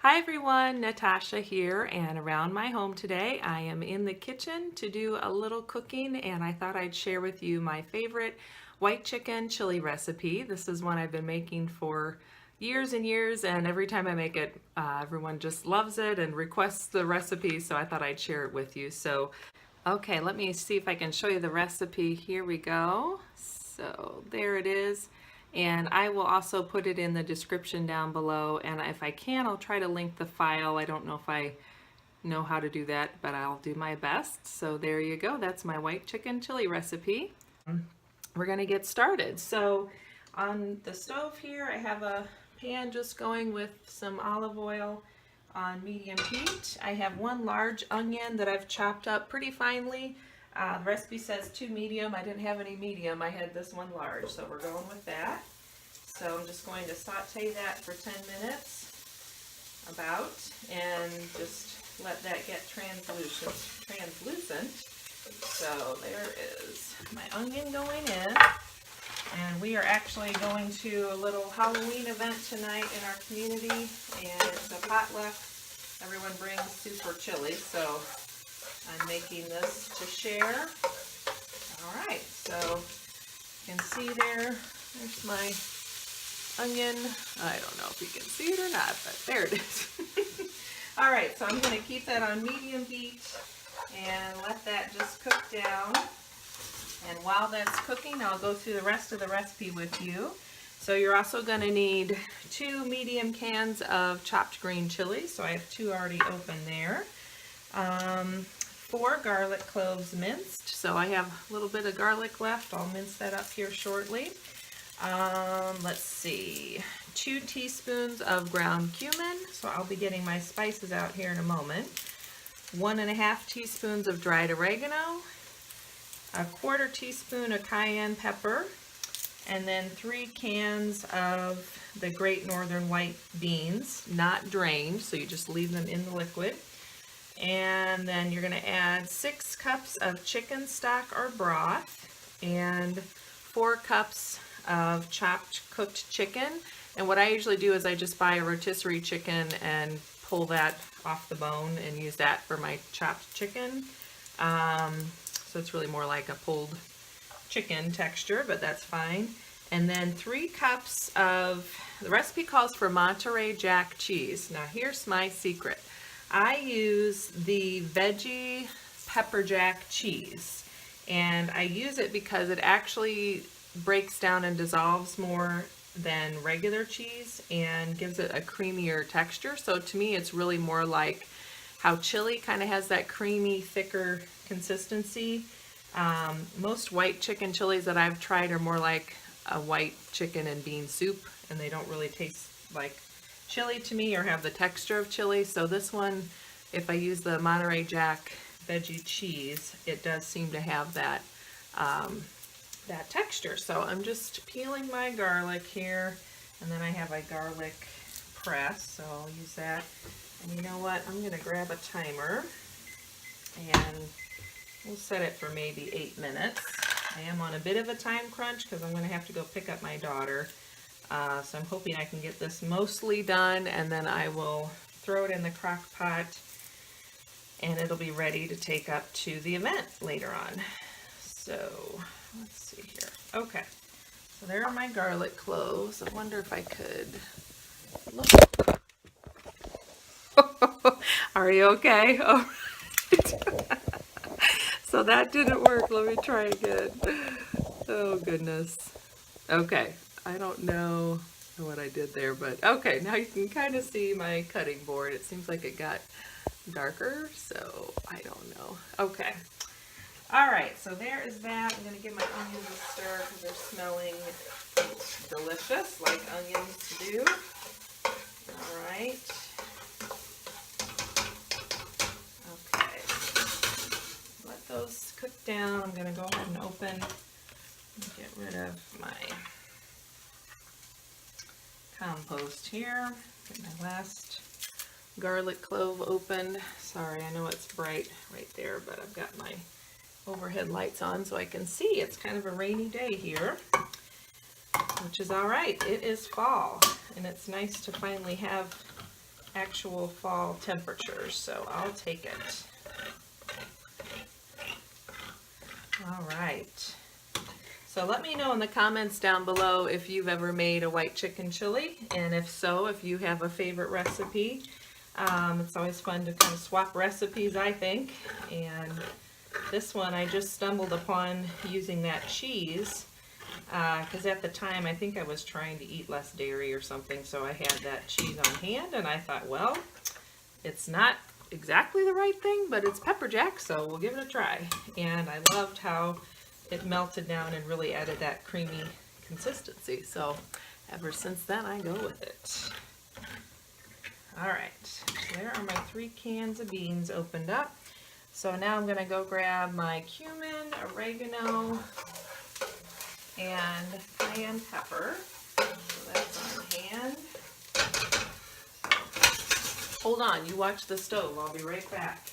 Hi everyone, Natasha here, and around my home today I am in the kitchen to do a little cooking, and I thought I'd share with you my favorite white chicken chili recipe. This is one I've been making for years and years, and every time I make it everyone just loves it and requests the recipe, so I thought I'd share it with you. Okay, let me see if I can show you the recipe. Here we go. So there it is. And I will also put it in the description down below, and if I can, I'll try to link the file. I don't know if I know how to do that, but I'll do my best. So there you go. That's my white chicken chili recipe. We're going to get started. So on the stove here, I have a pan just going with some olive oil on medium heat. I have one large onion that I've chopped up pretty finely. The recipe says 2 medium. I didn't have any medium. I had this one large, so we're going with that. So I'm just going to saute that for 10 minutes, about, and just let that get translucent. So there is my onion going in, and we are actually going to a little Halloween event tonight in our community, and it's a potluck. Everyone brings soup or chili, so I'm making this to share. Alright, so you can see there's my onion. I don't know if you can see it or not, but there it is. Alright, so I'm going to keep that on medium heat and let that just cook down. And while that's cooking, I'll go through the rest of the recipe with you. So you're also going to need 2 medium cans of chopped green chilies. So I have 2 already open there. 4 garlic cloves minced, so I have a little bit of garlic left. I'll mince that up here shortly. Let's see, 2 teaspoons of ground cumin, so I'll be getting my spices out here in a moment. 1½ teaspoons of dried oregano, 1/4 teaspoon of cayenne pepper, and then 3 cans of the Great Northern white beans, not drained, so you just leave them in the liquid. And then you're going to add 6 cups of chicken stock or broth and 4 cups of chopped cooked chicken. And what I usually do is I just buy a rotisserie chicken and pull that off the bone and use that for my chopped chicken. So it's really more like a pulled chicken texture, but that's fine. And then 3 cups of, the recipe calls for Monterey Jack cheese. Now here's my secret. I use the GoVeggie Pepper Jack cheese, and I use it because it actually breaks down and dissolves more than regular cheese and gives it a creamier texture. So to me it's really more like how chili kind of has that creamy, thicker consistency. Most white chicken chilies that I've tried are more like a white chicken and bean soup, and they don't really taste like chili to me or have the texture of chili. So this one, if I use the Monterey Jack veggie cheese, it does seem to have that that texture. So I'm just peeling my garlic here, and then I have a garlic press, so I'll use that. And you know what, I'm going to grab a timer and we'll set it for maybe 8 minutes. I am on a bit of a time crunch because I'm going to have to go pick up my daughter. So I'm hoping I can get this mostly done, and then I will throw it in the crock pot and it'll be ready to take up to the event later on. So let's see here. Okay, so there are my garlic cloves. I wonder if I could look. Are you okay? Oh. So that didn't work. Let me try again. Oh goodness. Okay. I don't know what I did there, but okay, now you can kind of see my cutting board. It seems like it got darker, so I don't know. Okay. Alright, so there is that. I'm going to give my onions a stir because they're smelling delicious, like onions do. Alright. Okay. Let those cook down. I'm going to go ahead and open and get rid of my compost here. Get my last garlic clove opened. Sorry, I know it's bright right there, but I've got my overhead lights on so I can see. It's kind of a rainy day here, which is all right. It is fall, and it's nice to finally have actual fall temperatures, so I'll take it. All right. So let me know in the comments down below if you've ever made a white chicken chili, and if so, if you have a favorite recipe. It's always fun to kind of swap recipes, I think. And this one I just stumbled upon using that cheese, because at the time I think I was trying to eat less dairy or something, so I had that cheese on hand, and I thought, well, it's not exactly the right thing, but it's pepper jack, so we'll give it a try. And I loved how it melted down and really added that creamy consistency. So ever since then, I go with it. All right, so there are my 3 cans of beans opened up. So now I'm gonna go grab my cumin, oregano, and cayenne pepper. So that's on hand. Hold on, you watch the stove. I'll be right back.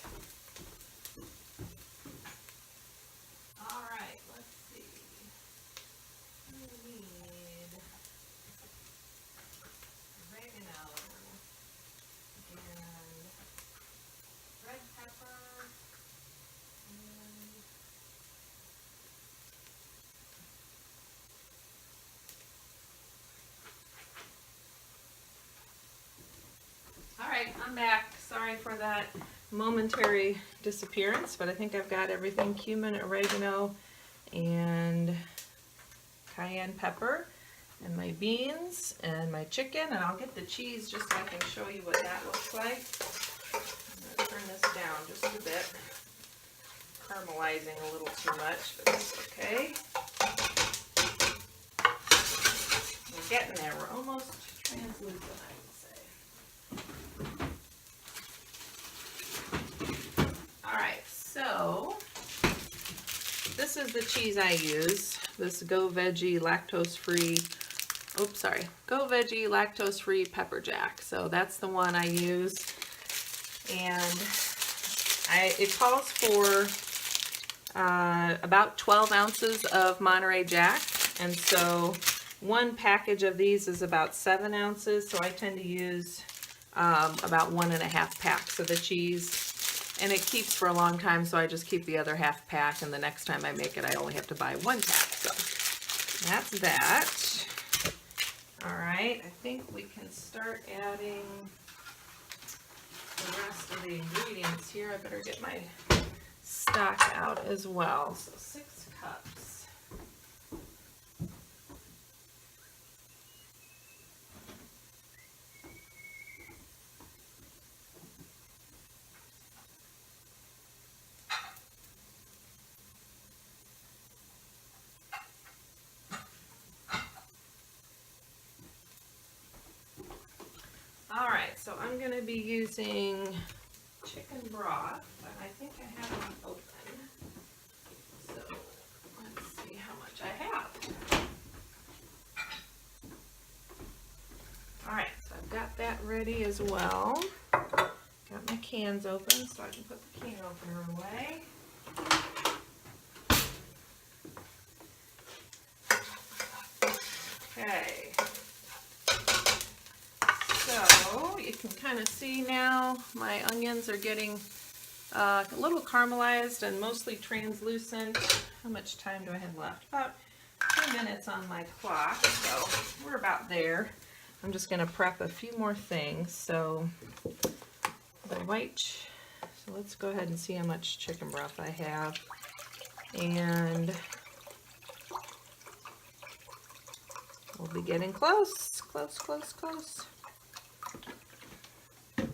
All right, let's see. We need oregano and red pepper and all right, I'm back. Sorry for that momentary disappearance, but I think I've got everything: cumin, oregano, and cayenne pepper, and my beans, and my chicken, and I'll get the cheese just so I can show you what that looks like. I'm going to turn this down just a bit. Caramelizing a little too much, but that's okay. We're getting there. We're almost translucent, I would say. Alright, so this is the cheese I use. This GoVeggie lactose-free, GoVeggie lactose-free Pepper Jack. So that's the one I use. And it calls for about 12 ounces of Monterey Jack. And so one package of these is about 7 ounces. So I tend to use about 1.5 packs of the cheese. And it keeps for a long time, so I just keep the other half pack, and the next time I make it, I only have to buy 1 pack. So that's that. All right, I think we can start adding the rest of the ingredients here. I better get my stock out as well. So 6 cups. Alright, so I'm going to be using chicken broth, and I think I have it open. So let's see how much I have. Alright, so I've got that ready as well. Got my cans open so I can put the can opener away. Okay. So you can kind of see now my onions are getting a little caramelized and mostly translucent. How much time do I have left? About 2 minutes on my clock, so we're about there. I'm just going to prep a few more things. So the so let's go ahead and see how much chicken broth I have. And we'll be getting close, close.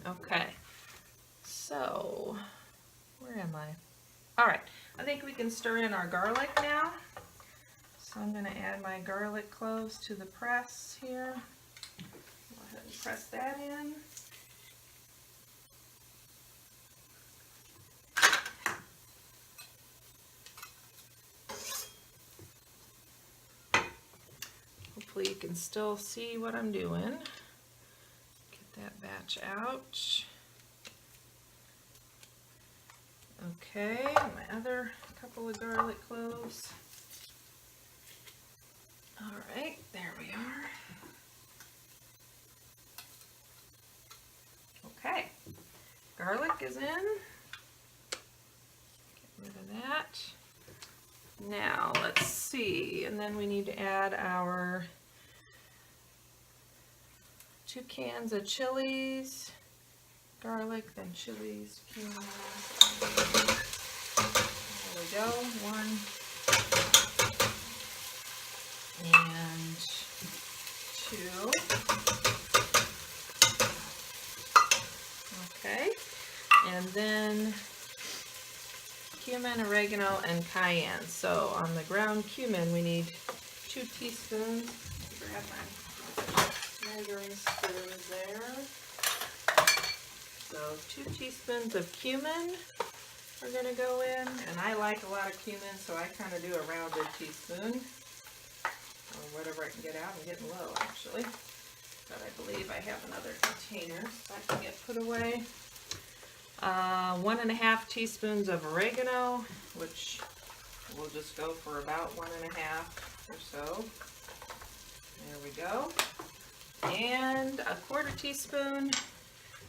Okay, so where am I? All right, I think we can stir in our garlic now. So I'm going to add my garlic cloves to the press here. Go ahead and press that in. Hopefully you can still see what I'm doing. Get that batch out. Okay, my other couple of garlic cloves. All right, there we are. garlic is in. Get rid of that. Now let's see, and then we need to add our 2 cans of chilies, garlic, then chilies, cumin. There we go, 1 and 2. Okay, and then cumin, oregano, and cayenne. So on the ground cumin, we need 2 teaspoons. Grab my measuring spoons there. So 2 teaspoons of cumin are going to go in, and I like a lot of cumin, so I kind of do a rounded teaspoon, or whatever I can get out. I'm getting low actually, but I believe I have another container so I can get put away. 1½ teaspoons of oregano, which we'll just go for about 1½ or so. There we go. And 1/4 teaspoon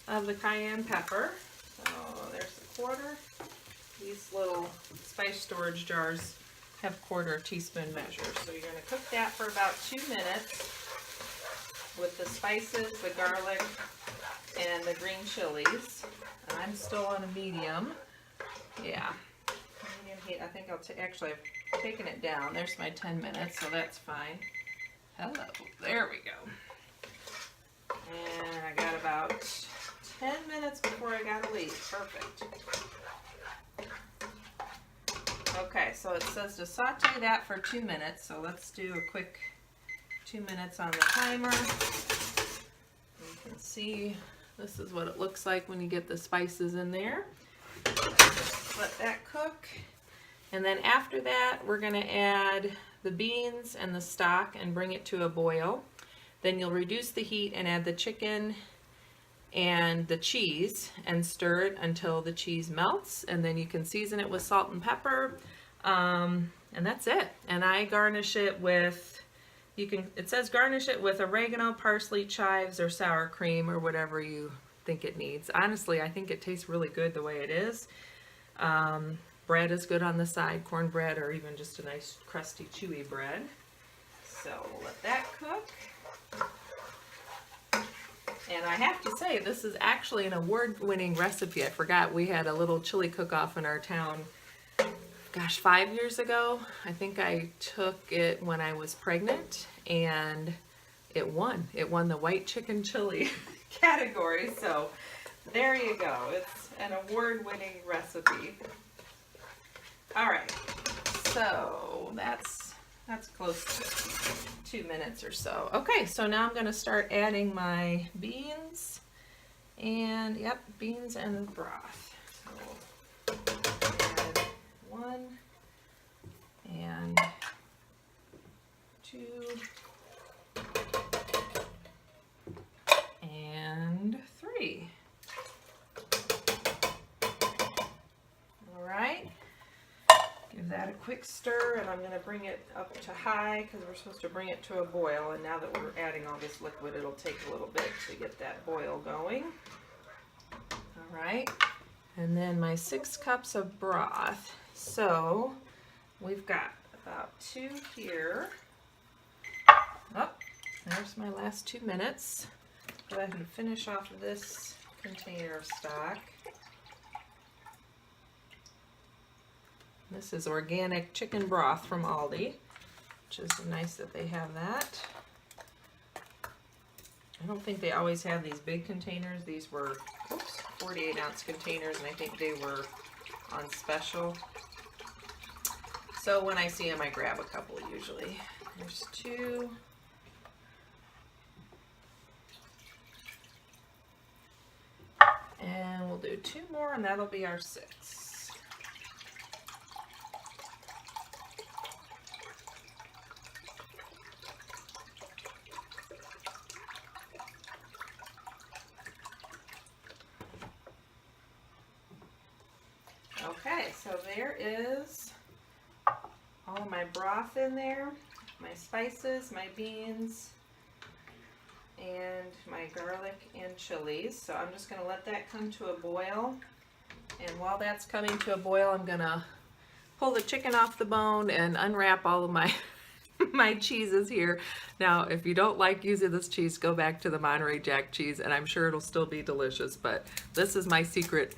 of the cayenne pepper. So there's 1/4. These little spice storage jars have 1/4 teaspoon measures. So you're going to cook that for about 2 minutes with the spices, the garlic, and the green chilies. And I'm still on a medium. Yeah. Medium heat. I think actually I've taken it down. There's my 10 minutes, so that's fine. Hello. There we go. And I got about 10 minutes before I got to leave. Perfect. Okay, so it says to saute that for 2 minutes, so let's do a quick 2 minutes on the timer. You can see this is what it looks like when you get the spices in there. Just let that cook. And then after that, we're going to add the beans and the stock and bring it to a boil. Then you'll reduce the heat and add the chicken and the cheese and stir it until the cheese melts. And then you can season it with salt and pepper. And that's it. And I garnish it with, it says garnish it with oregano, parsley, chives, or sour cream, or whatever you think it needs. Honestly, I think it tastes really good the way it is. Bread is good on the side, cornbread, or even just a nice crusty, chewy bread. So we'll let that cook. And I have to say, this is actually an award-winning recipe. I forgot we had a little chili cook-off in our town, gosh, 5 years ago. I think I took it when I was pregnant, and it won. It won the white chicken chili category. So there you go. It's an award-winning recipe. All right, so that's close to 2 minutes or so. Okay, so now I'm going to start adding my beans and, yep, beans and broth. So add 1 and 2 and 3. All right. Give that a quick stir, and I'm going to bring it up to high because we're supposed to bring it to a boil, and now that we're adding all this liquid, it'll take a little bit to get that boil going. All right, and then my 6 cups of broth. So we've got about 2 here. Oh, there's my last 2 minutes. Go ahead and finish off of this container of stock. This is organic chicken broth from Aldi, which is nice that they have that. I don't think they always have these big containers. These were 48-ounce containers, and I think they were on special. So when I see them, I grab a couple usually. There's 2. And we'll do 2 more, and that'll be our 6. Okay, so there is all of my broth in there, my spices, my beans, and my garlic and chilies. So I'm just going to let that come to a boil. And while that's coming to a boil, I'm going to pull the chicken off the bone and unwrap all of my my cheeses here. Now, if you don't like using this cheese, go back to the Monterey Jack cheese, and I'm sure it'll still be delicious, but this is my secret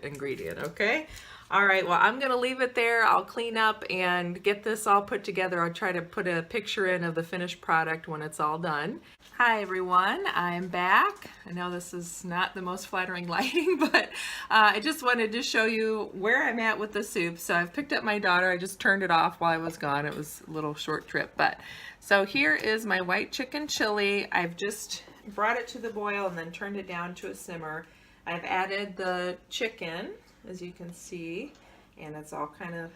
ingredient, okay? All right, well, I'm gonna leave it there. I'll clean up and get this all put together. I'll try to put a picture in of the finished product when it's all done. Hi everyone, I'm back. I know this is not the most flattering lighting, but I just wanted to show you where I'm at with the soup. So I've picked up my daughter. I just turned it off while I was gone. It was a little short trip, but so here is my white chicken chili. I've just brought it to the boil and then turned it down to a simmer. I've added the chicken, as you can see, and it's all kind of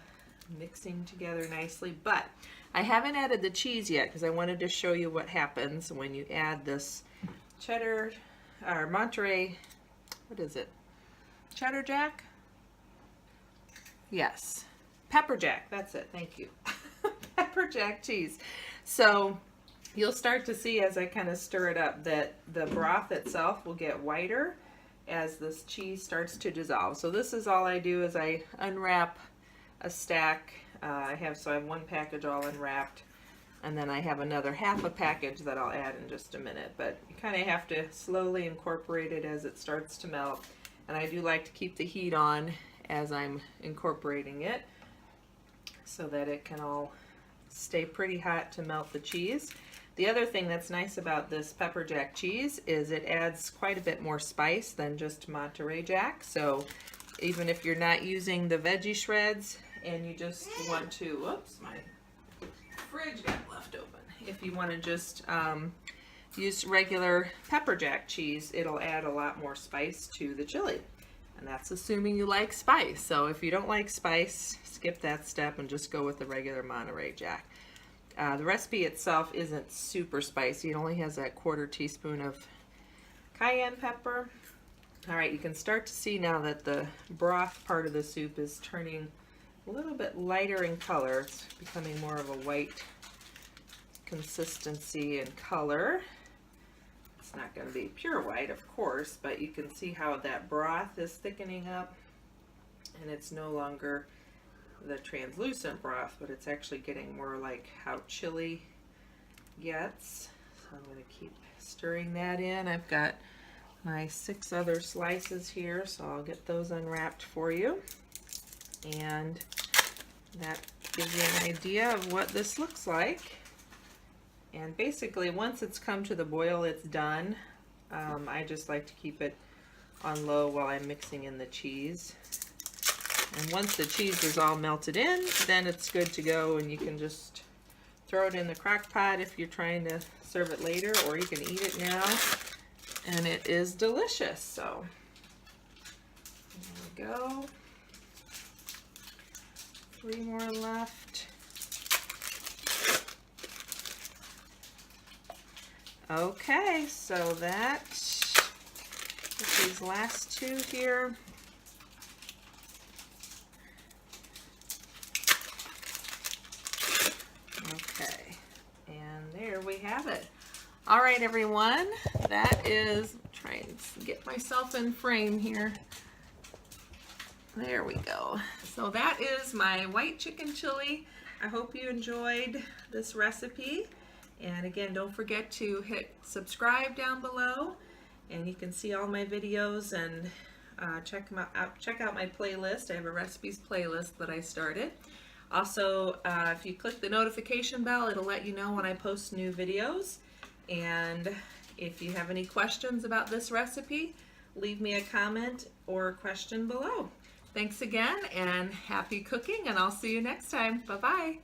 mixing together nicely, but I haven't added the cheese yet because I wanted to show you what happens when you add this cheddar or Monterey, what is it? Cheddar Jack? Yes. Pepper Jack, that's it, thank you. Pepper Jack cheese. So you'll start to see as I kind of stir it up that the broth itself will get whiter as this cheese starts to dissolve. So this is all I do is I unwrap a stack. I have one package all unwrapped, and then I have another half a package that I'll add in just a minute. But you kind of have to slowly incorporate it as it starts to melt. And I do like to keep the heat on as I'm incorporating it so that it can all stay pretty hot to melt the cheese. The other thing that's nice about this pepper jack cheese is it adds quite a bit more spice than just Monterey Jack. So even if you're not using the veggie shreds and you just want to, whoops, my fridge got left open. If you want to just use regular pepper jack cheese, it'll add a lot more spice to the chili. And that's assuming you like spice. So if you don't like spice, skip that step and just go with the regular Monterey Jack. The recipe itself isn't super spicy. It only has that 1/4 teaspoon of cayenne pepper. All right, you can start to see now that the broth part of the soup is turning a little bit lighter in color. It's becoming more of a white consistency and color. It's not going to be pure white, of course, but you can see how that broth is thickening up, and it's no longer the translucent broth, but it's actually getting more like how chili gets. So I'm going to keep stirring that in. I've got my 6 other slices here, so I'll get those unwrapped for you. And that gives you an idea of what this looks like. And basically, once it's come to the boil, it's done. I just like to keep it on low while I'm mixing in the cheese. And once the cheese is all melted in, then it's good to go, and you can just throw it in the crock pot if you're trying to serve it later, or you can eat it now, and it is delicious. So there we go. 3 more left. Okay, so that these last 2 here. Okay, and there we have it. All right, everyone, that is, trying to get myself in frame here. There we go. So that is my white chicken chili. I hope you enjoyed this recipe. And again, don't forget to hit subscribe down below, and you can see all my videos and check out my playlist. I have a recipes playlist that I started. Also, if you click the notification bell, it'll let you know when I post new videos. And if you have any questions about this recipe, leave me a comment or a question below. Thanks again, and happy cooking, and I'll see you next time. Bye-bye.